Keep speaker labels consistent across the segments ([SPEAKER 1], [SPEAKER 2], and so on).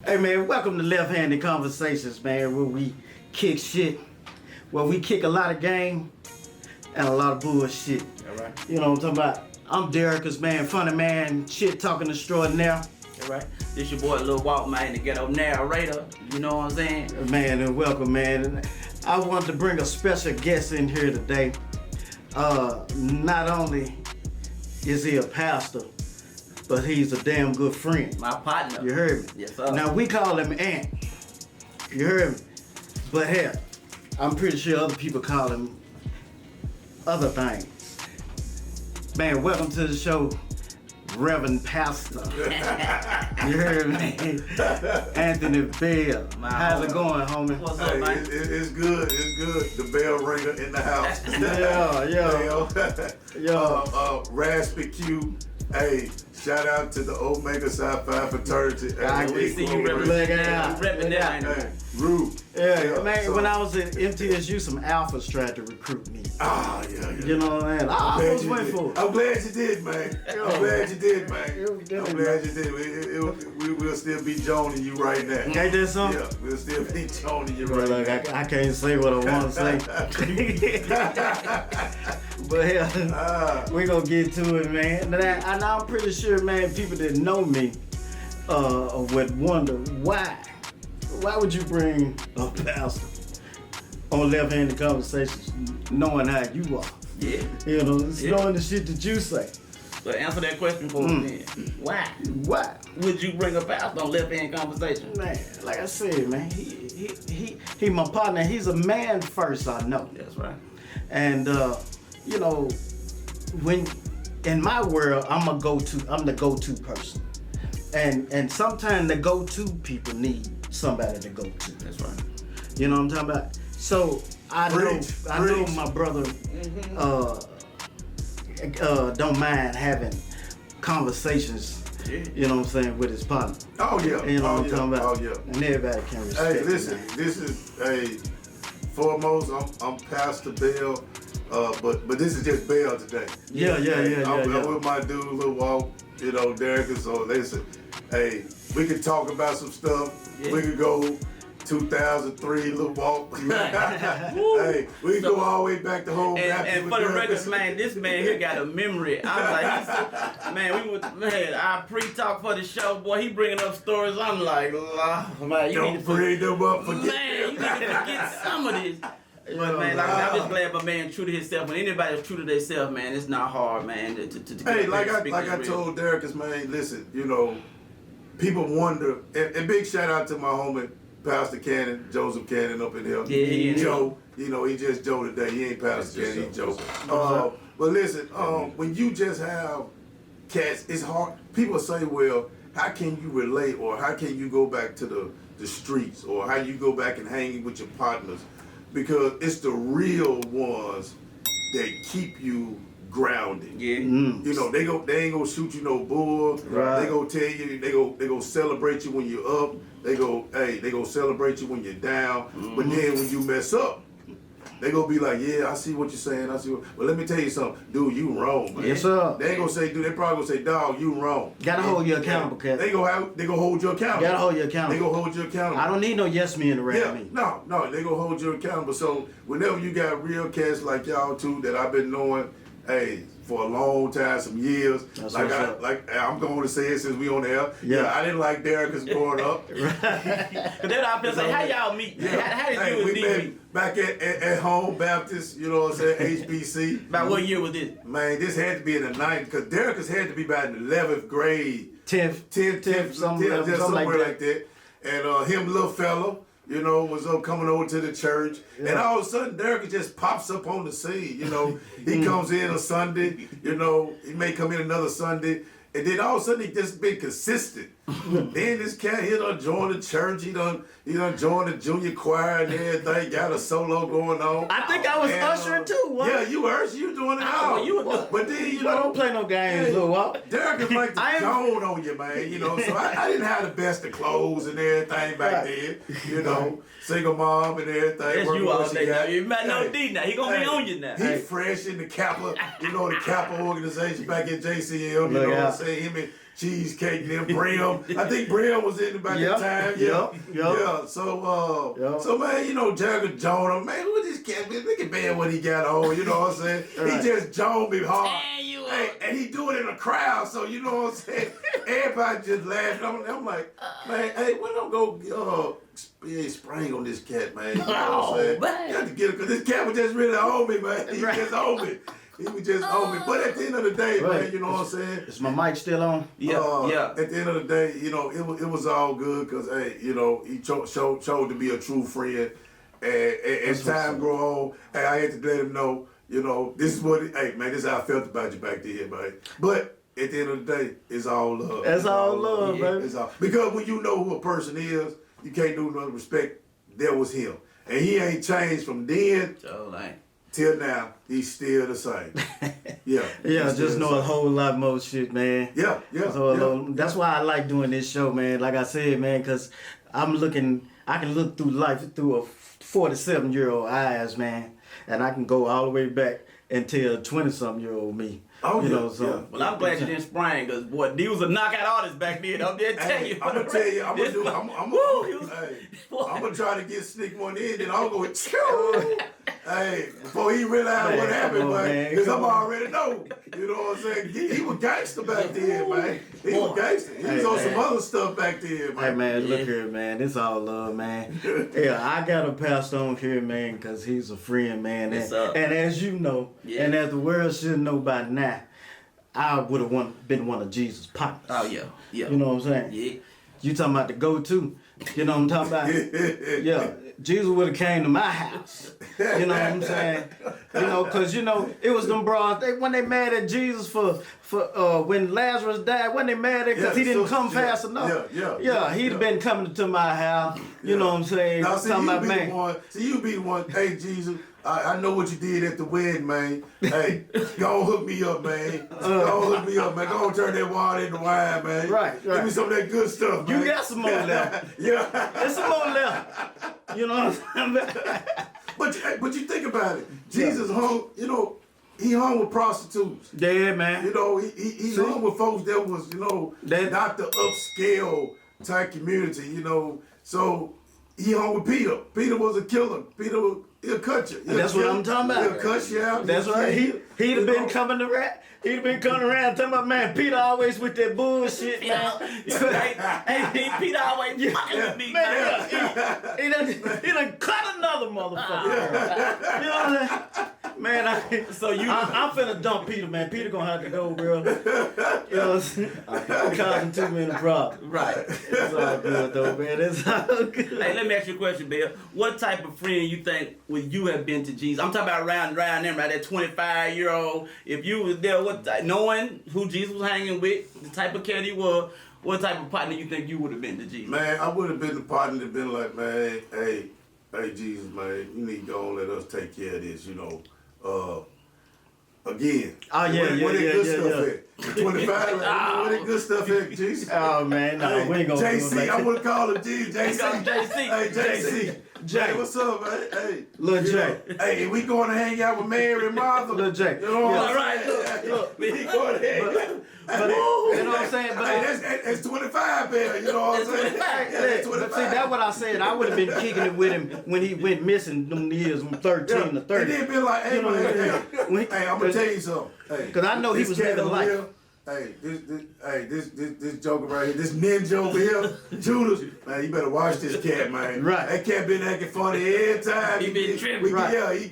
[SPEAKER 1] Hey man, welcome to Left Handed Conversations, man, where we kick shit, where we kick a lot of game and a lot of bullshit.
[SPEAKER 2] All right.
[SPEAKER 1] You know what I'm talking about? I'm Derek's man, funny man, shit talking extraordinaire.
[SPEAKER 2] All right. This your boy Lil Walk, man, the ghetto narrator. You know what I'm saying?
[SPEAKER 1] Man, and welcome, man. And I wanted to bring a special guest in here today. Not only is he a pastor, but he's a damn good friend.
[SPEAKER 2] My partner.
[SPEAKER 1] You heard me?
[SPEAKER 2] Yes, sir.
[SPEAKER 1] Now we call him Ant. You heard me? But hell, I'm pretty sure other people call him other things. Man, welcome to the show, Reverend Pastor. You heard me? Anthony Bell. How's it going, homie?
[SPEAKER 2] What's up, man?
[SPEAKER 3] It's good. It's good. The bell ringer in the house.
[SPEAKER 1] Yeah.
[SPEAKER 3] Raspy Q. Hey, shout out to the Omega Psi Phi Fraternity.
[SPEAKER 2] We see you repping that.
[SPEAKER 3] Hey, Rude.
[SPEAKER 1] Yeah, man, so, when I was at MTSU, some alphas tried to recruit me.
[SPEAKER 3] Yeah.
[SPEAKER 1] You know what I mean? I was waiting for it.
[SPEAKER 3] I'm glad you did, man. I'm glad you did, man. I'm glad you did. We'll still be joning you right now.
[SPEAKER 1] Ain't that something?
[SPEAKER 3] Yeah, we'll still be joning you right
[SPEAKER 1] now. I can't say what I want to say. But yeah, we're going to get to it, man. And I'm pretty sure, man, people that know me would wonder why. Why would you bring a pastor on Left Handed Conversations knowing how you are?
[SPEAKER 2] Yeah.
[SPEAKER 1] You know, knowing the shit that you say.
[SPEAKER 2] So answer that question for me then. Why?
[SPEAKER 1] Why
[SPEAKER 2] would you bring a pastor on Left Handed Conversations?
[SPEAKER 1] Man, like I said, man, he my partner. He's a man first, I know.
[SPEAKER 2] That's right.
[SPEAKER 1] And you know, when in my world, I'm the go-to person. And sometimes the go-to people need somebody to go to.
[SPEAKER 2] That's right.
[SPEAKER 1] You know what I'm talking about? So I know my brother don't mind having conversations, you know what I'm saying, with his partner.
[SPEAKER 3] Oh yeah.
[SPEAKER 1] You know what I'm talking about?
[SPEAKER 3] Oh yeah.
[SPEAKER 1] And everybody can respect.
[SPEAKER 3] Hey, listen, this is foremost, I'm Pastor Bell, but this is just Bell today.
[SPEAKER 1] Yeah.
[SPEAKER 3] I'm with my dude, Lil Walk, you know, Derek. So listen, hey, we can talk about some stuff. Yeah. We could go 2003, Lil Walk. Hey, we can go all the way back to home.
[SPEAKER 2] And for the record, man, this man here got a memory. I'm like, I pre-talk for the show, boy. He bringing up stories. I'm like, man, you need to
[SPEAKER 3] bring them up.
[SPEAKER 2] Man, you need to forget some of this. But man, like, I'm just glad my man true to himself. When anybody's true to themselves, man, it's not hard, man.
[SPEAKER 3] Hey, like I told Derek, man, listen, you know, people wonder, and big shout out to my homie, Pastor Cannon, Joseph Cannon up in here.
[SPEAKER 2] Yeah.
[SPEAKER 3] Joe, you know, he just Joe today. He ain't Pastor Cannon, he Joe. But listen, when you just have cats, it's hard. People say, well, how can you relate, or how can you go back to the streets, or how you go back and hang with your partners? Because it's the real ones that keep you grounded.
[SPEAKER 2] Yeah.
[SPEAKER 3] You know, they ain't gonna shoot you no bull.
[SPEAKER 1] Right.
[SPEAKER 3] They gonna tell you, they go celebrate you when you're up. They go celebrate you when you're down. But then when you mess up, they gonna be like, yeah, I see what you're saying. Well, let me tell you something, dude, you wrong, man.
[SPEAKER 1] Yes, sir.
[SPEAKER 3] They ain't gonna say, dude. They probably gonna say, dog, you wrong.
[SPEAKER 1] Gotta hold you accountable, Cat.
[SPEAKER 3] They gonna hold you accountable.
[SPEAKER 1] Gotta hold you accountable.
[SPEAKER 3] They gonna hold you accountable.
[SPEAKER 1] I don't need no yes men around me.
[SPEAKER 3] No, they gonna hold you accountable. So whenever you got real cats like y'all two that I've been knowing, hey, for a long time, some years.
[SPEAKER 1] That's
[SPEAKER 3] I'm going to say it since we on the air.
[SPEAKER 1] Yeah.
[SPEAKER 3] I didn't like Derek's growing up.
[SPEAKER 2] Because that's what I feel like, how y'all meet?
[SPEAKER 3] Yeah.
[SPEAKER 2] How did you and D meet?
[SPEAKER 3] Back at home Baptist, you know what I'm saying, HBC.
[SPEAKER 2] About what year was this?
[SPEAKER 3] Man, this had to be in the 90s, because Derek has had to be about in the 11th grade.
[SPEAKER 1] 10th, something like
[SPEAKER 3] that. And him, little fella, you know, was coming over to the church. Yeah. And all of a sudden, Derek just pops up on the scene, you know. He comes in a Sunday, you know, he may come in another Sunday. And then all of a sudden, he just been consistent. Then this cat, he done joined the church, he done joined the junior choir and everything, got a solo going on.
[SPEAKER 1] I think I was ushering too. What?
[SPEAKER 3] Yeah, you doing it all. But then, you know.
[SPEAKER 1] Don't play no games, Lil Walk.
[SPEAKER 3] Derek is like the tone on you, man, you know. So I didn't have the best of clothes and everything back then, you know. Single mom and everything.
[SPEAKER 2] That's you all day now. You might know D now. He gonna be on you now.
[SPEAKER 3] He fresh in the Kappa, you know, the Kappa organization back in JCL. You know what I'm saying? Him and cheesecake, and then Brim. I think Brim was in about that time. Yeah. So man, you know, Jagger Jonah, man, who this cat? Look at man what he got on. You know what I'm saying? He just joned me hard. Hey, and he do it in a crowd, so you know what I'm saying? Everybody just laughing. I'm like, man, hey, when I'm go spring on this cat, man. You know what I'm saying?
[SPEAKER 2] Man.
[SPEAKER 3] You have to get it, because this cat was just really on me, man. He was just on me. He was just on me. But at the end of the day, man, you know what I'm saying?
[SPEAKER 1] Is my mic still on?
[SPEAKER 2] Yeah.
[SPEAKER 3] At the end of the day, you know, it was all good, because, hey, you know, he showed to be a true friend. And as time grow on, hey, I had to let him know, you know, this is what, hey, man, this is how I felt about you back then, man. But at the end of the day, it's all love.
[SPEAKER 1] It's all love, baby.
[SPEAKER 3] It's all, because when you know who a person is, you can't do nothing respect. That was him. And he ain't changed from then till now. He's still the same. Yeah.
[SPEAKER 1] Yeah, just know a whole lot more shit, man.
[SPEAKER 3] Yeah.
[SPEAKER 1] That's why I like doing this show, man. Like I said, man, because I can look through life through a 47-year-old eyes, man. And I can go all the way back until 20-something-year-old me.
[SPEAKER 3] Oh,
[SPEAKER 1] you
[SPEAKER 3] yeah,
[SPEAKER 1] know, so.
[SPEAKER 3] yeah.
[SPEAKER 2] Well, I'm glad you didn't spring, because, boy, D was a knockout artist back then. I'm there to tell you.
[SPEAKER 3] I'm gonna tell you, I'm gonna try to get sneak one in, and I'm gonna hey, before he realized what happened, man, because I'm already know. You know what I'm saying? He was gangster back then, man. He was gangster. He was on some other stuff back then, man.
[SPEAKER 1] Hey, man, look here, man. It's all love, man. Yeah, I got to pass on here, man, because he's a friend, man. And as you know, and as the world should know by now, I would have been one of Jesus' partners.
[SPEAKER 2] Oh, yeah.
[SPEAKER 1] You know what I'm saying?
[SPEAKER 2] Yeah.
[SPEAKER 1] You talking about the go-to. You know what I'm talking about? Yeah. Jesus would have came to my house. You know what I'm saying? You know, because, you know, it was them bras. When they mad at Jesus for when Lazarus died, when they mad at because he didn't come fast enough. Yeah, he'd have been coming to my house. You know what I'm saying?
[SPEAKER 3] Now, see, you be the one, hey, Jesus, I know what you did at the wedding, man. Hey, go on hook me up, man. Go on hook me up, man. Go on turn that water into wine, man.
[SPEAKER 1] Right.
[SPEAKER 3] Give me some of that good stuff, man.
[SPEAKER 1] You got some more left.
[SPEAKER 3] Yeah.
[SPEAKER 1] There's some more left. You know what I'm saying?
[SPEAKER 3] But you think about it. Jesus hung, you know, he hung with prostitutes.
[SPEAKER 1] Yeah, man.
[SPEAKER 3] You know, he hung with folks that was, you know, not the upscale type community, you know. So he hung with Peter. Peter was a killer. He'll cut you.
[SPEAKER 1] That's what I'm talking about.
[SPEAKER 3] He'll cut you out.
[SPEAKER 1] That's right. He'd have been coming around. He'd have been coming around talking about, man, Peter always with that bullshit, man.
[SPEAKER 2] Hey, Peter always fucking with me.
[SPEAKER 1] Man, he done cut another motherfucker. You know what I'm saying? Man, I'm finna dump Peter, man. Peter gonna have to go, bro. You know what I'm saying? I'm causing too many problems.
[SPEAKER 2] Right.
[SPEAKER 1] It's all good, though, man. It's all good.
[SPEAKER 2] Hey, let me ask you a question, Bill. What type of friend you think would you have been to Jesus? I'm talking about around them, right? That 25-year-old. If you was there, knowing who Jesus was hanging with, the type of cat he was, what type of partner you think you would have been to Jesus?
[SPEAKER 3] Man, I would have been the partner that been like, man, hey, Jesus, man, you need to go and let us take care of this, you know. Again.
[SPEAKER 1] Oh, yeah,
[SPEAKER 3] where that good stuff at? 25, where that good stuff at, Jesus?
[SPEAKER 1] Oh, man, no, we ain't gonna
[SPEAKER 3] JC,
[SPEAKER 1] do it like
[SPEAKER 3] I would call him JC. Hey, JC.
[SPEAKER 1] Jay,
[SPEAKER 3] what's up, man? Hey.
[SPEAKER 1] Lil Jay.
[SPEAKER 3] Hey, we going to hang out with Mary and Martha.
[SPEAKER 1] Lil Jay.
[SPEAKER 3] You know what I'm
[SPEAKER 2] saying?
[SPEAKER 3] Look, we going to hang out.
[SPEAKER 1] But, you know what I'm saying? But
[SPEAKER 3] hey, that's 25 there, you know what I'm saying?
[SPEAKER 1] That's 25. See, that's what I said. I would have been kicking it with him when he went missing them years from 13 to 30.
[SPEAKER 3] And then be like, hey,
[SPEAKER 1] you know,
[SPEAKER 3] man, hey, I'm going to tell you something.
[SPEAKER 1] Because I know he was living life.
[SPEAKER 3] Hey, this joker right here, this ninja over here, Judas, man, you better watch this cat, man.
[SPEAKER 1] Right.
[SPEAKER 3] That cat been acting funny every time.
[SPEAKER 2] He been tripping.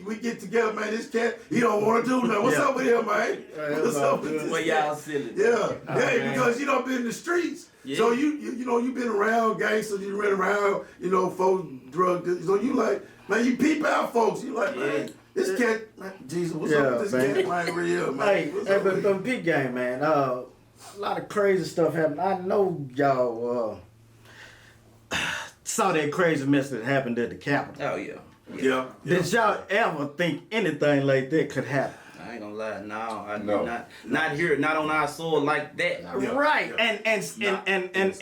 [SPEAKER 3] We get together, man. This cat, he don't want to do nothing. What's up with him, man? What's up with this?
[SPEAKER 2] Well, y'all silly.
[SPEAKER 3] Yeah,
[SPEAKER 1] man.
[SPEAKER 3] because you don't been in the streets. Yeah. So you know you been around gangsters, you been around, you know, folks, drug dealers. So you like, man, you peep out folks. You like, man. This cat, man, Jesus, what's up with this cat, man, real, man?
[SPEAKER 1] Hey, but big game, man. A lot of crazy stuff happened. I know y'all saw that crazy mess that happened at the Capitol.
[SPEAKER 2] Oh, yeah.
[SPEAKER 3] Yeah.
[SPEAKER 1] Did y'all ever think anything like that could happen?
[SPEAKER 2] I ain't gonna lie, no. Not here, not on our soil like that.
[SPEAKER 1] Yeah. Right, and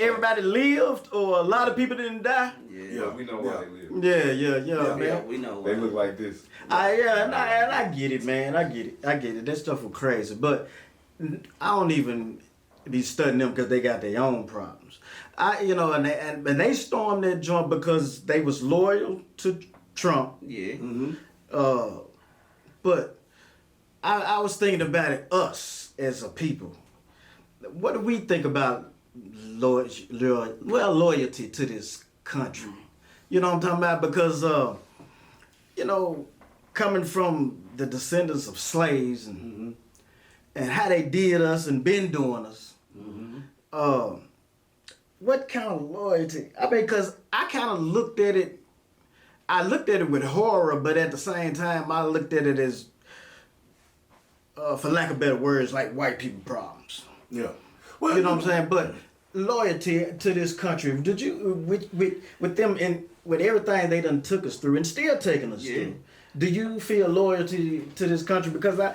[SPEAKER 1] everybody lived, or a lot of people didn't die.
[SPEAKER 4] Yeah, we know why they live.
[SPEAKER 1] Yeah, man.
[SPEAKER 2] Yeah, we know.
[SPEAKER 4] They look like this.
[SPEAKER 1] I get it, man. I get it. That stuff was crazy, but I don't even be studying them because they got their own problems. And they stormed that joint because they was loyal to Trump.
[SPEAKER 2] Yeah.
[SPEAKER 1] But I was thinking about it, us as a people. What do we think about loyalty to this country? You know what I'm talking about? Because, coming from the descendants of slaves and how they did us and been doing us, what kind of loyalty? I mean, because I kind of looked at it, with horror, but at the same time, I looked at it as, for lack of better words, like white people problems.
[SPEAKER 3] Yeah. Well,
[SPEAKER 1] You know what I'm saying? But loyalty to this country, did you, with them and with everything they done took us through and still taking us through, do you feel loyalty to this country? Because I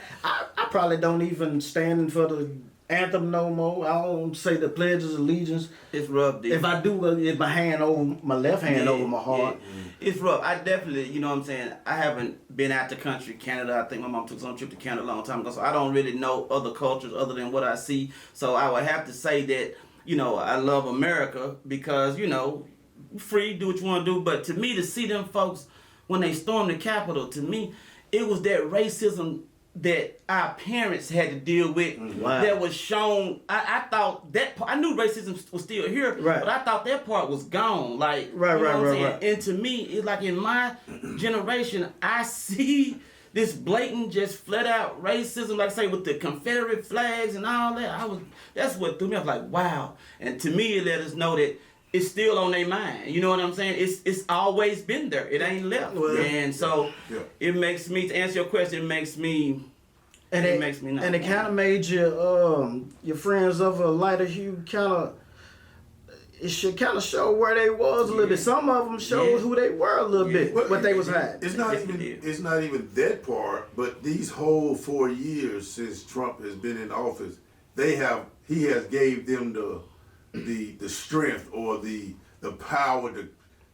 [SPEAKER 1] probably don't even stand for the anthem no more. I don't say the Pledge of Allegiance.
[SPEAKER 2] It's rough, dude.
[SPEAKER 1] If I do, it's my hand over my left hand over my heart.
[SPEAKER 2] It's rough. I definitely, you know what I'm saying, I haven't been out the country, Canada. I think my mom took some trip to Canada a long time ago, so I don't really know other cultures other than what I see. So I would have to say that, I love America because, free, do what you want to do. But to me, to see them folks, when they stormed the Capitol, to me, it was that racism that our parents had to deal with that was shown. I thought that part, I knew racism was still here, but I thought that part was gone. Like, right. And to me, it's like in my generation, I see this blatant, just flat out racism, like say with the Confederate flags and all that. That's what threw me. I was like, wow. And to me, it let us know that it's still on their mind. You know what I'm saying? It's always been there. It ain't left. And so it makes me, to answer your question, it makes me not.
[SPEAKER 1] And it kind of made your friends of a lighter hue it should kind of show where they was a little bit. Some of them showed who they were a little bit, what they was hiding.
[SPEAKER 3] It's not even that part, but these whole 4 years since Trump has been in office, he has gave them the strength or the power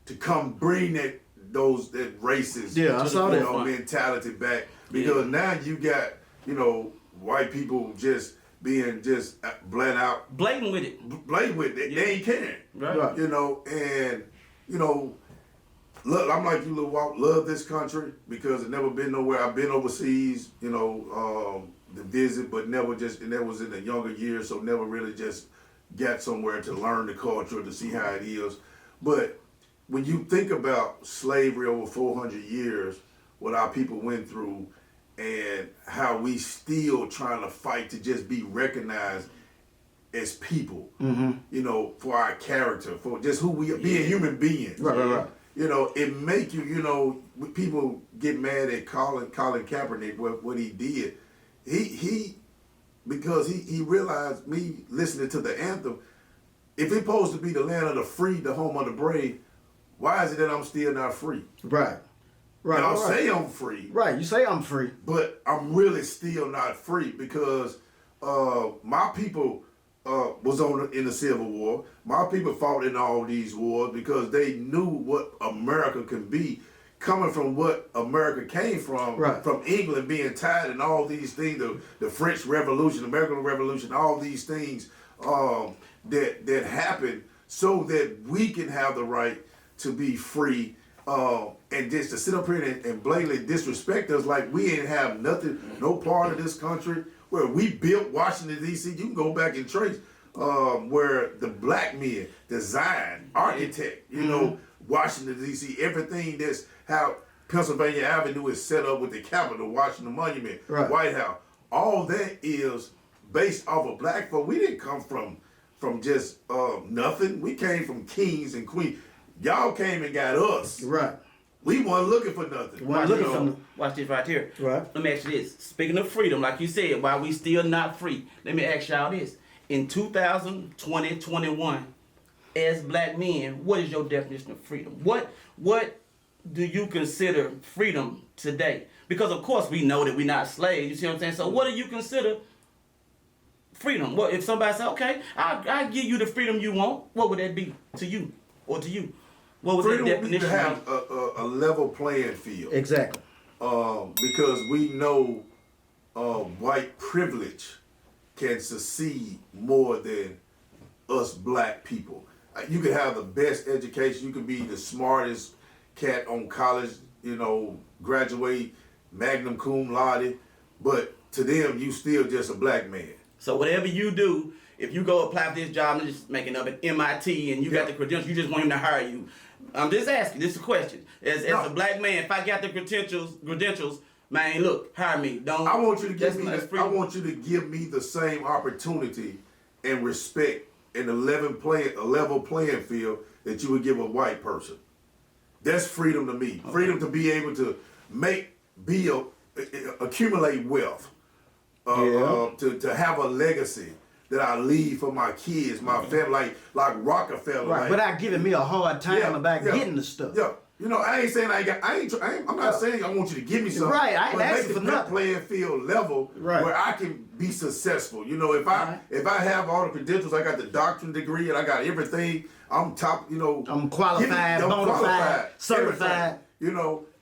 [SPEAKER 3] to come bring that racist
[SPEAKER 1] I saw that
[SPEAKER 3] mentality back, because now you got white people just being just
[SPEAKER 2] blatant with it.
[SPEAKER 3] They ain't caring,
[SPEAKER 2] right?
[SPEAKER 3] Look, I'm like you, Lil Walt, love this country because I've never been nowhere. I've been overseas, to visit, but never and that was in the younger years, so never really just got somewhere to learn the culture, to see how it is. But when you think about slavery over 400 years, what our people went through, and how we still trying to fight to just be recognized as people, for our character, for just who we are, being human beings.
[SPEAKER 1] Right.
[SPEAKER 3] It make you, people get mad at Colin Kaepernick, what he did. Because he realized, me listening to the anthem, if it's supposed to be the land of the free, the home of the brave, why is it that I'm still not free?
[SPEAKER 1] Right.
[SPEAKER 3] And I'll say I'm free.
[SPEAKER 1] Right, you say I'm free.
[SPEAKER 3] But I'm really still not free because my people was in the Civil War. My people fought in all these wars because they knew what America can be, coming from what America came from England being tied and all these things, the French Revolution, the American Revolution, all these things that happened so that we can have the right to be free. And just to sit up here and blatantly disrespect us like we ain't have nothing, no part of this country, where we built Washington, D.C. You can go back and trace where the black men designed, architect, Washington, D.C., everything that's how Pennsylvania Avenue is set up with the Capitol, Washington Monument, White House. All that is based off of black folk. We didn't come from just nothing. We came from kings and queens. Y'all came and got us.
[SPEAKER 1] Right.
[SPEAKER 3] We weren't looking for nothing.
[SPEAKER 2] Watch this right here.
[SPEAKER 1] Right.
[SPEAKER 2] Let me ask you this. Speaking of freedom, like you said, why we still not free, let me ask y'all this. In 2020, 21, as black men, what is your definition of freedom? What do you consider freedom today? Because of course we know that we're not slaves, you see what I'm saying? So what do you consider freedom? Well, if somebody say, okay, I'll give you the freedom you want, what would that be to you or to you? What was
[SPEAKER 3] freedom
[SPEAKER 2] that definition?
[SPEAKER 3] To have a level playing field.
[SPEAKER 1] Exactly.
[SPEAKER 3] Because we know white privilege can succeed more than us black people. You can have the best education. You can be the smartest cat on college, graduate magna cum laude, but to them, you still just a black man.
[SPEAKER 2] So whatever you do, if you go apply for this job, I'm just making up at MIT, and you got the credentials, you just want him to hire you. I'm just asking. This is a question. As a black man, if I got the credentials, man, look, hire me. Don't.
[SPEAKER 3] I want you to give me. I want you to give me the same opportunity and respect in a level playing field that you would give a white person. That's freedom to me. Okay. Freedom to be able to accumulate wealth, to have a legacy that I leave for my kids, my family, like Rockefeller.
[SPEAKER 1] Right, without giving me a hard time about getting the stuff.
[SPEAKER 3] Yeah. I ain't saying I'm not saying I want you to give me something.
[SPEAKER 1] Right, I ain't asking for nothing.
[SPEAKER 3] Playing field level where I can be successful. If I have all the credentials, I got the doctorate degree and I got everything. I'm top.
[SPEAKER 1] I'm qualified, bona fide, certified.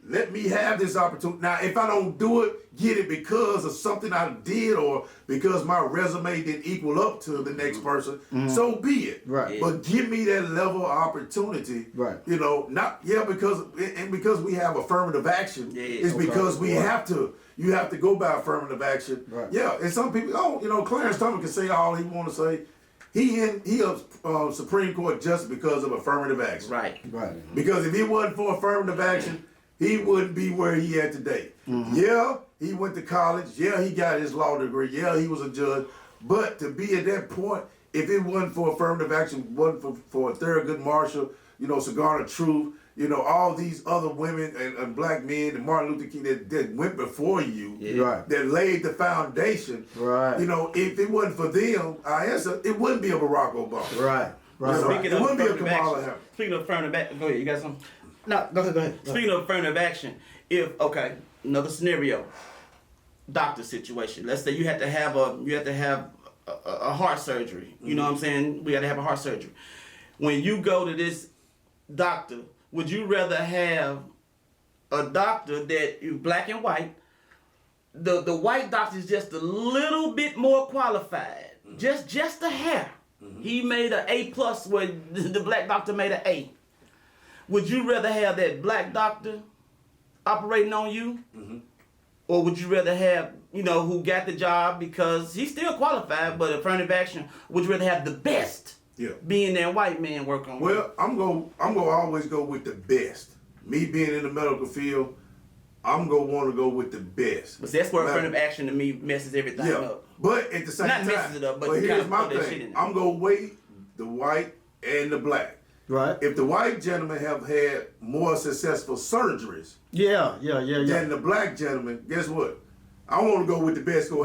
[SPEAKER 3] Let me have this opportunity. Now, if I don't do it, get it because of something I did or because my resume didn't equal up to the next person, so be it.
[SPEAKER 1] Right.
[SPEAKER 3] But give me that level of opportunity.
[SPEAKER 1] Right.
[SPEAKER 3] Because we have affirmative action. It's because we have to. You have to go by affirmative action.
[SPEAKER 1] Right.
[SPEAKER 3] Yeah, and some people, Clarence Thomas can say all he want to say. He a Supreme Court justice because of affirmative action.
[SPEAKER 2] Right.
[SPEAKER 1] Right.
[SPEAKER 3] Because if it wasn't for affirmative action, he wouldn't be where he at today. Mm-hmm. Yeah, he went to college. Yeah, he got his law degree. Yeah, he was a judge. But to be at that point, if it wasn't for affirmative action, wasn't for Thurgood Marshall, Sojourner Truth, all these other women and black men and Martin Luther King that went before you, that laid the foundation.
[SPEAKER 1] Right.
[SPEAKER 3] If it wasn't for them, I answer, it wouldn't be a Barack Obama.
[SPEAKER 1] Right.
[SPEAKER 2] Speaking
[SPEAKER 3] it
[SPEAKER 2] of
[SPEAKER 3] wouldn't be a
[SPEAKER 2] affirmative
[SPEAKER 3] Kamala
[SPEAKER 2] action.
[SPEAKER 3] Harris.
[SPEAKER 2] Speaking of affirmative action, go ahead. You got something?
[SPEAKER 1] No, go ahead.
[SPEAKER 2] Speaking of affirmative action, another scenario, doctor situation. Let's say you had to have a heart surgery. You know what I'm saying? We got to have a heart surgery. When you go to this doctor, would you rather have a doctor that is black and white? The white doctor is just a little bit more qualified, just a hair. He made an A+ where the black doctor made an A. Would you rather have that black doctor operating on you? Or would you rather have, who got the job because he's still qualified, but affirmative action, would you rather have the best being that white man work on you?
[SPEAKER 3] Well, I'm gonna always go with the best. Me being in the medical field, I'm gonna want to go with the best.
[SPEAKER 2] But see, that's where affirmative action to me messes everything up.
[SPEAKER 3] But at the same time,
[SPEAKER 2] not messes it up, but
[SPEAKER 3] here's my thing. I'm gonna weigh the white and the black.
[SPEAKER 1] Right.
[SPEAKER 3] If the white gentlemen have had more successful surgeries than the black gentleman, guess what? I want to go with the best. The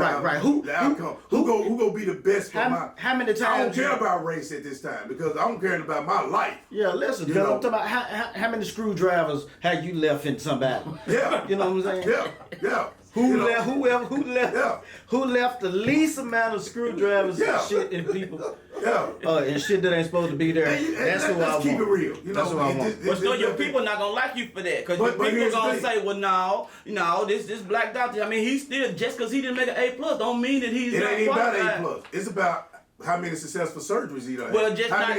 [SPEAKER 3] outcome. Who go be the best for my?
[SPEAKER 1] How many times?
[SPEAKER 3] I don't care about race at this time because I don't care about my life.
[SPEAKER 1] Yeah, listen. I'm talking about how many screwdrivers have you left in somebody?
[SPEAKER 3] Yeah.
[SPEAKER 1] You know what I'm saying?
[SPEAKER 3] Yeah.
[SPEAKER 1] Who left the least amount of screwdrivers and shit in people?
[SPEAKER 3] Yeah.
[SPEAKER 1] And shit that ain't supposed to be there. That's who I want.
[SPEAKER 3] Let's keep it real.
[SPEAKER 1] That's what I want.
[SPEAKER 2] But still, your people not gonna like you for that, cause your people gonna say, "Well, no, this black doctor. I mean, he's still just cause he didn't make an A+ don't mean that he's not qualified."
[SPEAKER 3] It ain't about A+. It's about how many successful surgeries he done.
[SPEAKER 2] Well, just he's not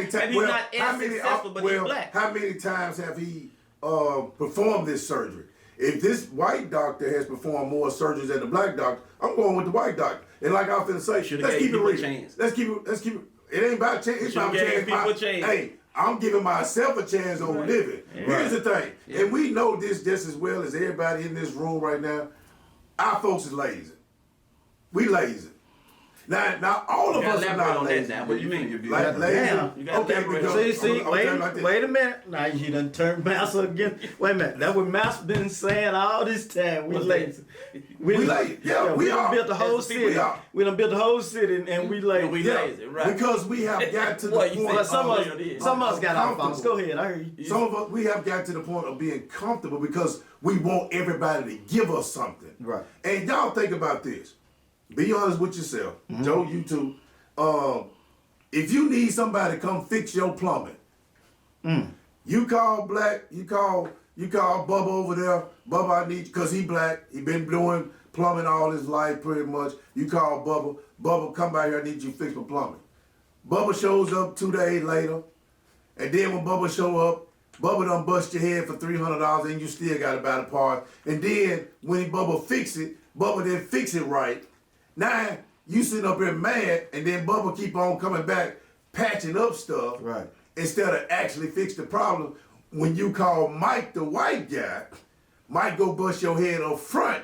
[SPEAKER 2] as successful, but he's black.
[SPEAKER 3] How many times have he performed this surgery? If this white doctor has performed more surgeries than the black doctor, I'm going with the white doctor. And like I was finna say, let's keep it real. Let's keep it. It ain't about chance. It's about chance. Hey, I'm giving myself a chance on living. Here's the thing, and we know this just as well as everybody in this room right now. Our folks is lazy. We lazy. Now all of us are not lazy.
[SPEAKER 2] What do you mean?
[SPEAKER 3] Like lazy? Okay, because
[SPEAKER 1] wait a minute. Now you done turned Master again. Wait a minute. That's what Master been saying all this time. We lazy. We lazy.
[SPEAKER 3] Yeah, we
[SPEAKER 1] done built the whole city. We done built the whole city and we lazy.
[SPEAKER 2] We lazy, right?
[SPEAKER 3] Because we have got to the point.
[SPEAKER 1] Some of us got our phones. Go ahead. I heard you.
[SPEAKER 3] Some of us, we have got to the point of being comfortable because we want everybody to give us something.
[SPEAKER 1] Right.
[SPEAKER 3] And y'all think about this. Be honest with yourself. Joe, you too. If you need somebody to come fix your plumbing, you call Black, you call Bubba over there. Bubba, I need you, because he black. He been doing plumbing all his life pretty much. You call Bubba. Bubba, come by here, I need you to fix my plumbing. Bubba shows up 2 days later. And then when Bubba show up, Bubba done bust your head for $300 and you still got to buy the part. And then when Bubba fix it, Bubba didn't fix it right. Now you sitting up here mad, and then Bubba keep on coming back, patching up stuff.
[SPEAKER 1] Right.
[SPEAKER 3] Instead of actually fix the problem. When you call Mike the white guy, Mike go bust your head up front,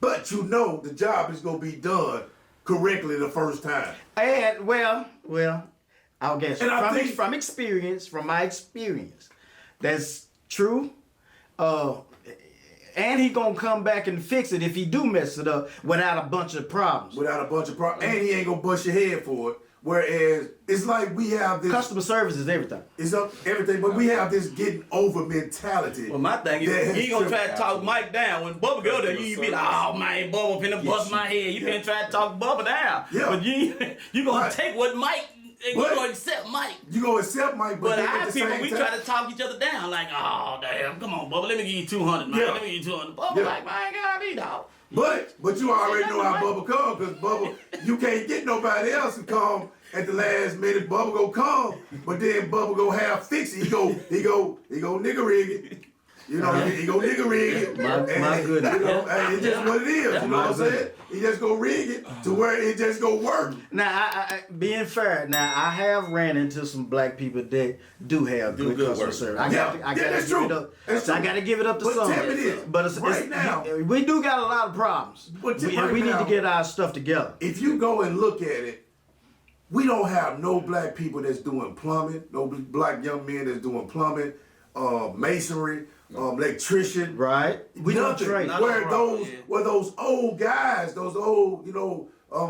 [SPEAKER 3] but you know the job is gonna be done correctly the first time.
[SPEAKER 1] And well, I'll guess
[SPEAKER 3] And I think-
[SPEAKER 1] from my experience, that's true. And he gonna come back and fix it if he do mess it up without a bunch of problems.
[SPEAKER 3] And he ain't gonna bust your head for it. Whereas it's like we have this
[SPEAKER 1] Customer service is everything.
[SPEAKER 3] it's up everything, but we have this getting over mentality.
[SPEAKER 2] Well, my thing is,
[SPEAKER 3] that
[SPEAKER 2] you ain't gonna
[SPEAKER 3] has-
[SPEAKER 2] try to talk Mike down. When Bubba go there, you be like, oh man, Bubba finna bust my head. You finna try to talk Bubba down.
[SPEAKER 3] Yeah.
[SPEAKER 2] But you gonna
[SPEAKER 3] Right.
[SPEAKER 2] take what Mike, and you
[SPEAKER 3] But-
[SPEAKER 2] gonna accept Mike.
[SPEAKER 3] You gonna accept Mike,
[SPEAKER 2] But
[SPEAKER 3] then at
[SPEAKER 2] our
[SPEAKER 3] the
[SPEAKER 2] people,
[SPEAKER 3] same
[SPEAKER 2] we
[SPEAKER 3] time,
[SPEAKER 2] try to talk each other down. Like, oh damn, come on, Bubba, let me give you 200, man.
[SPEAKER 3] Yeah.
[SPEAKER 2] Let me give you 200. Bubba
[SPEAKER 3] Yeah.
[SPEAKER 2] like, man, God, me dog.
[SPEAKER 3] But you already know how
[SPEAKER 2] Right.
[SPEAKER 3] Bubba come, because Bubba, you can't get nobody else to come at the last minute. Bubba go come, but then Bubba go half fix it. He go nigga rig it. You know, he go nigga rig it.
[SPEAKER 1] My goodness.
[SPEAKER 3] You know, hey, it's just what it is. You know what I'm saying? He just go rig it to where it just go work.
[SPEAKER 1] Now, I being fair, I have ran into some black people that do have good customer
[SPEAKER 2] work.
[SPEAKER 1] service.
[SPEAKER 3] Yeah,
[SPEAKER 1] I gotta
[SPEAKER 3] that's
[SPEAKER 1] give
[SPEAKER 3] true.
[SPEAKER 1] it up.
[SPEAKER 3] That's
[SPEAKER 1] So I
[SPEAKER 3] true.
[SPEAKER 1] gotta give it up to
[SPEAKER 3] But
[SPEAKER 1] some.
[SPEAKER 3] tell me this,
[SPEAKER 1] But
[SPEAKER 3] right now-
[SPEAKER 1] we do got a lot of problems.
[SPEAKER 3] But
[SPEAKER 1] We
[SPEAKER 3] right
[SPEAKER 1] need
[SPEAKER 3] now-
[SPEAKER 1] to get our stuff together.
[SPEAKER 3] If you go and look at it, we don't have no black people that's doing plumbing, no black young men that's doing plumbing, masonry, electrician.
[SPEAKER 1] Right? We don't
[SPEAKER 3] Nothing.
[SPEAKER 1] trade.
[SPEAKER 2] Not
[SPEAKER 3] Where
[SPEAKER 2] wrong,
[SPEAKER 3] those
[SPEAKER 2] yeah.
[SPEAKER 3] where those old guys, those old,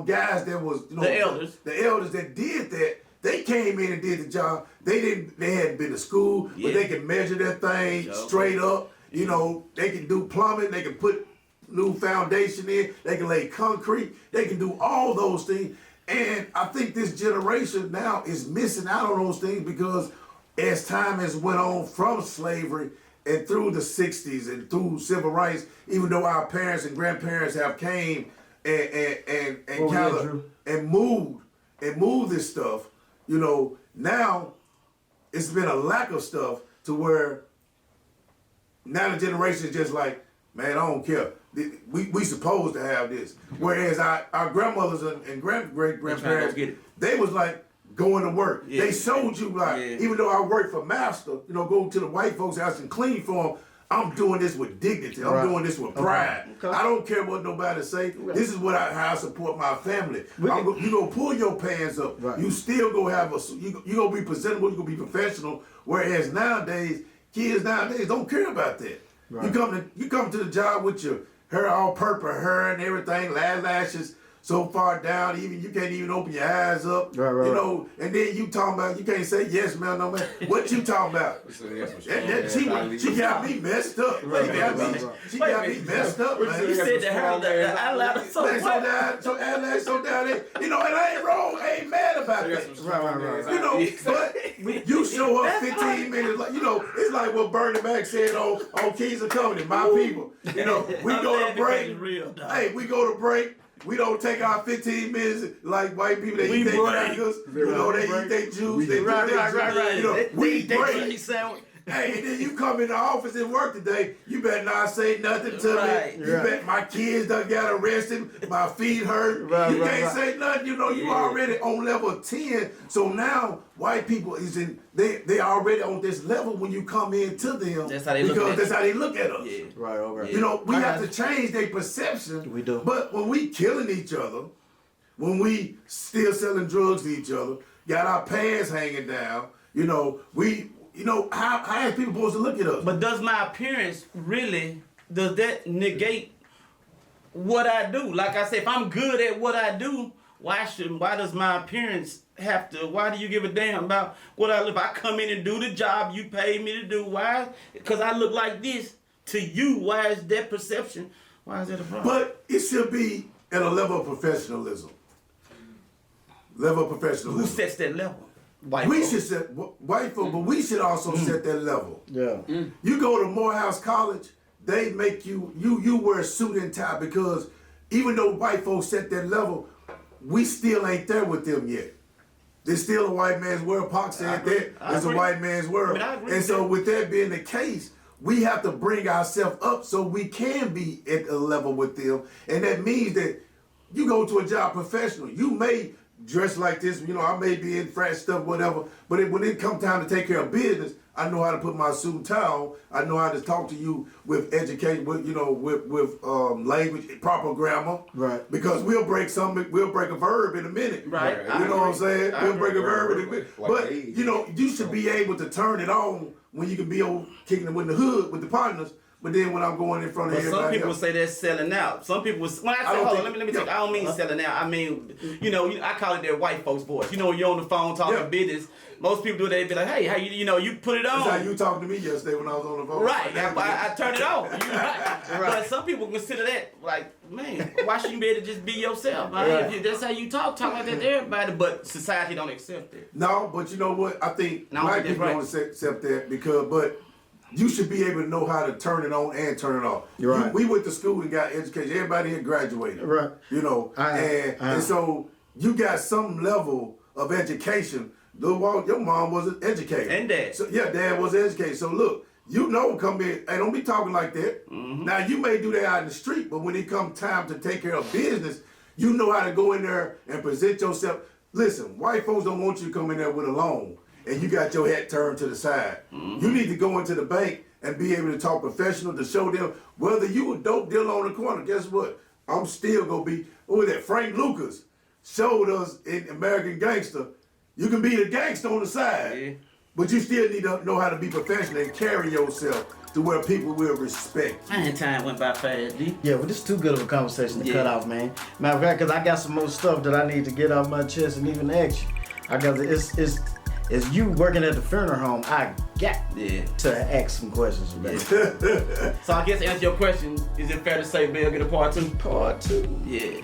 [SPEAKER 3] guys that was,
[SPEAKER 2] The elders.
[SPEAKER 3] the elders that did that, they came in and did the job. They hadn't been to school,
[SPEAKER 2] Yeah.
[SPEAKER 3] but they can measure that thing
[SPEAKER 2] Yup.
[SPEAKER 3] straight up. You know, they can do plumbing, they can put new foundation in, they can lay concrete, they can do all those things. And I think this generation now is missing out on those things because as time has went on from slavery and through the 60s and through civil rights, even though our parents and grandparents have came and
[SPEAKER 1] Well,
[SPEAKER 3] kind
[SPEAKER 1] yeah,
[SPEAKER 3] of
[SPEAKER 1] Drew.
[SPEAKER 3] and moved this stuff, now it's been a lack of stuff to where now the generation is just like, man, I don't care. We supposed to have this. Whereas our grandmothers and great grandparents,
[SPEAKER 2] get it.
[SPEAKER 3] they was like going to work.
[SPEAKER 2] Yeah.
[SPEAKER 3] They showed you like,
[SPEAKER 2] Yeah.
[SPEAKER 3] even though I work for master, go to the white folks' house and clean for them. I'm doing this with dignity. I'm
[SPEAKER 1] Right.
[SPEAKER 3] doing this with pride.
[SPEAKER 1] Okay.
[SPEAKER 3] I don't care what nobody say. This is how I support my family.
[SPEAKER 1] We can-
[SPEAKER 3] You gonna pull your pants up.
[SPEAKER 1] Right.
[SPEAKER 3] You still gonna have you gonna be presentable. You gonna be professional. Whereas nowadays, kids don't care about that.
[SPEAKER 1] Right.
[SPEAKER 3] You come to the job with your hair all purple hair and everything, lashes so far down, even you can't even open your eyes up.
[SPEAKER 1] Right.
[SPEAKER 3] And then you talking about you can't say yes, man, no man. What you talking about? She got me messed up. She got me messed up, man.
[SPEAKER 2] You said the hair, the eyeliner, so
[SPEAKER 3] Man,
[SPEAKER 2] what?
[SPEAKER 3] so eyelash so down there. And I ain't wrong. I ain't mad about that.
[SPEAKER 1] Right.
[SPEAKER 3] But you show up 15 minutes, it's like what Bernie Mac said on Keys of Comedy, my people. We go to break.
[SPEAKER 2] Real, dog.
[SPEAKER 3] Hey, we go to break. We don't take our 15 minutes like white people. They
[SPEAKER 2] We
[SPEAKER 3] eat their
[SPEAKER 2] break.
[SPEAKER 3] crackers. They eat their juice. They drink their juice. We break. Hey, and then you come in the office and work today, you better not say nothing to
[SPEAKER 2] Right.
[SPEAKER 3] me. You bet my kids done got arrested, my feet hurt.
[SPEAKER 1] Right,
[SPEAKER 3] You
[SPEAKER 1] right,
[SPEAKER 3] can't
[SPEAKER 1] right.
[SPEAKER 3] say nothing, you already on level 10. So now white people they already on this level when you come into them.
[SPEAKER 2] That's how they look
[SPEAKER 3] because
[SPEAKER 2] at
[SPEAKER 3] that's
[SPEAKER 2] us.
[SPEAKER 3] how they look at us.
[SPEAKER 2] Yeah.
[SPEAKER 1] Right, okay.
[SPEAKER 3] We
[SPEAKER 1] I
[SPEAKER 3] have
[SPEAKER 1] got
[SPEAKER 3] to change their perception.
[SPEAKER 1] We do.
[SPEAKER 3] But when we killing each other, when we still selling drugs to each other, got our pants hanging down, how is people supposed to look at us?
[SPEAKER 2] But does my appearance does that negate what I do? Like I said, if I'm good at what I do, why does my appearance why do you give a damn about what I look? If I come in and do the job you paid me to do, why? Because I look like this to you, why is that perception? Why is that a problem?
[SPEAKER 3] But it should be at a level of professionalism.
[SPEAKER 2] Who sets that level? White
[SPEAKER 3] We
[SPEAKER 2] folks.
[SPEAKER 3] should set white folk, but we should also set that level.
[SPEAKER 1] Yeah.
[SPEAKER 3] You go to Morehouse College, they make you wear a suit and tie because even though white folks set that level, we still ain't there with them yet. There's still a white man's world. Pac said that it's a white man's world. And so with that being the case, we have to bring ourselves up so we can be at a level with them. And that means that you go to a job professional. You may dress like this, I may be in frat stuff, whatever, but when it comes time to take care of business, I know how to put my suit and tie on. I know how to talk to you with education, with language, proper grammar.
[SPEAKER 1] Right.
[SPEAKER 3] Because we'll break a verb in a minute.
[SPEAKER 2] Right.
[SPEAKER 3] You know what I'm saying? We'll break a verb in a minute.
[SPEAKER 4] Like
[SPEAKER 3] But
[SPEAKER 4] age.
[SPEAKER 3] you should be able to turn it on when you can be kicking it with the hood with the partners. But then when I'm going in front of
[SPEAKER 2] But
[SPEAKER 3] everybody
[SPEAKER 2] some people
[SPEAKER 3] else,
[SPEAKER 2] say that's selling out. Some people, when I say, hold on, let me take, I don't mean selling out. I mean, I call it their white folks' voice. When you're on the phone talking business, most people do, they be like, hey, how you put it on.
[SPEAKER 3] that's how you talked to me yesterday when I was on the phone.
[SPEAKER 2] Right, I turned it on. Right. But some people consider that like, man, why shouldn't you be able to just be yourself? Man? If that's how you talk like that to everybody. But society don't accept it.
[SPEAKER 3] No, but you know what? I think black people don't accept that but you should be able to know how to turn it on and turn it off.
[SPEAKER 1] You're right.
[SPEAKER 3] We went to school and got education. Everybody here graduated.
[SPEAKER 1] Right.
[SPEAKER 3] And so you got some level of education. Your mom wasn't educated.
[SPEAKER 2] And dad.
[SPEAKER 3] So dad was educated. So look, come in, hey, don't be talking like that. Mm-hmm. Now you may do that out in the street, but when it comes time to take care of business, you know how to go in there and present yourself. Listen, white folks don't want you to come in there with a loan and you got your head turned to the side. Mm-hmm. You need to go into the bank and be able to talk professional to show them whether you a dope dealer on the corner. Guess what? I'm still gonna be. What was that? Frank Lucas showed us in American Gangster. You can be the gangster on the side, but you still need to know how to be professional and carry yourself to where people will respect.
[SPEAKER 2] Man, time went by fast, D.
[SPEAKER 1] Yeah, but this is too good of a conversation to cut off, man. Matter of fact, because I got some more stuff that I need to get off my chest and even ask you. I got it's you working at the funeral home. I got to ask some questions about it.
[SPEAKER 2] So I guess to answer your question, is it fair to say Bill get a part 2?
[SPEAKER 1] Part 2.
[SPEAKER 2] Yeah.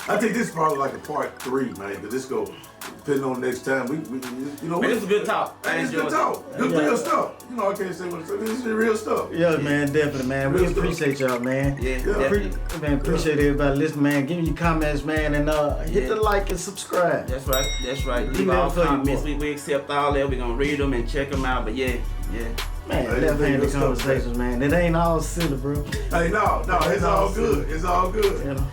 [SPEAKER 3] I think this is probably like a part 3, man. Because this go depending on next time. We
[SPEAKER 2] Man, this is a good talk.
[SPEAKER 3] It's good talk. Good real stuff. I can't say what this is real stuff.
[SPEAKER 1] Yeah, man, definitely, man. We appreciate y'all, man.
[SPEAKER 2] Yeah, definitely.
[SPEAKER 1] Appreciate everybody listening, man. Give me your comments, man, and hit the like and subscribe.
[SPEAKER 2] That's right. Leave all comments. We accept all that. We're gonna read them and check them out. But yeah.
[SPEAKER 1] Man, left-handed conversations, man. It ain't all silly, bro.
[SPEAKER 3] Hey, no, it's all good. It's all good.